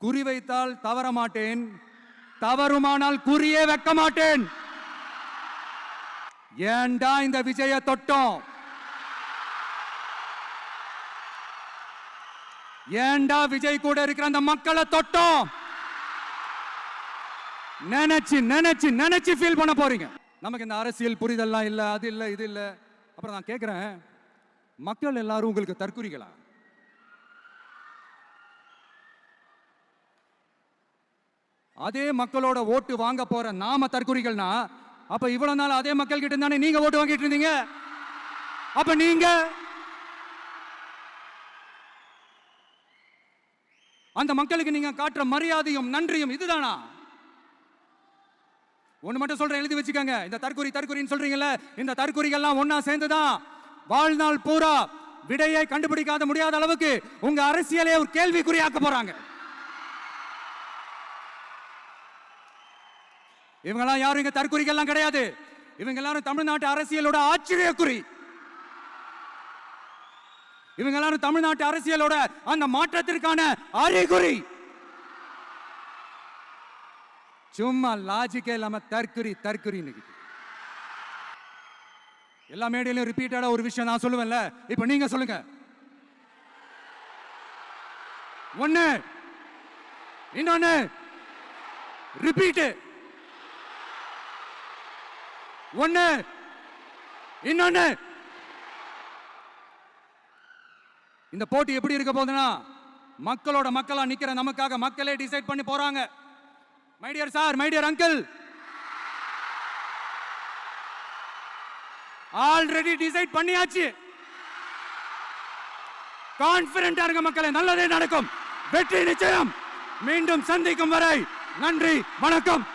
குறி வைத்தால் தவற மாட்டேன், தவறுமானால் குறியே வைக்க மாட்டேன். ஏண்டா இந்த விஜய தொட்டோம்? ஏண்டா விஜய் கூட இருக்கிற அந்த மக்களை தொட்டோம்? நினைச்சு நினைச்சு நினைச்சு ஃபீல் பண்ண போறீங்க. நமக்கு இந்த அரசியல் புரிதல்லாம் இல்ல, அது இல்ல, இது இல்ல. அப்புறம் நான் கேட்கிறேன், மக்கள் எல்லாரும் உங்களுக்கு தற்குறிகளா? அதே மக்களோட ஓட்டு வாங்க போற நாம தற்குறிகள்னா, அப்ப இவ்வளவு நாள் அதே மக்கள் கிட்ட தானே நீங்க ஓட்டு வாங்கிட்டு இருந்தீங்க. அப்ப நீங்க அந்த மக்களுக்கு நீங்க காட்டுற மரியாதையும் நன்றியும் இதுதானா? ஒண்ணு மட்டும் சொல்றேன், எழுதி வச்சுக்கோங்க. இந்த தற்குறி தற்குறின்னு சொல்றீங்கல்ல, இந்த தற்குறிகள்லாம் ஒன்னா சேர்ந்துதான் வாழ்நாள் பூரா விடையை கண்டுபிடிக்காத முடியாத அளவுக்கு உங்க அரசியலே ஒரு கேள்விக்குறியாக்க போறாங்க. இவங்கெல்லாம் யாரும் இங்க தற்குறிகள்லாம் கிடையாது. இவங்க எல்லாரும் தமிழ்நாட்டு அரசியலோட ஆச்சரியக்குறி. இவங்க எல்லாரும் தமிழ்நாட்டு அரசியலோட அந்த மாற்றத்திற்கான அறிகுறி. சும்மா லாஜிக்கே இல்லாம தற்குறி தற்குறி. எல்லா மேடையிலும் ரிப்பீட்டடா ஒரு விஷயம் நான் சொல்லுவேன்ல, இப்ப நீங்க சொல்லுங்க. ஒண்ணு, இன்னொன்னு, ரிப்பீட். ஒண்ணு, இன்னொன்னு. இந்த போட்டி எப்படி இருக்க போகுதுன்னா, மக்களோட மக்களா நிக்கிற நமக்காக மக்களே டிசைட் பண்ணி போறாங்க. My dear sir, my dear uncle, already decide பண்ணியாச்சு. கான்பிடென்ட்டா இருங்க மக்களே, நல்லதே நடக்கும், வெற்றி நிச்சயம். மீண்டும் சந்திக்கும் வரை நன்றி, வணக்கம்.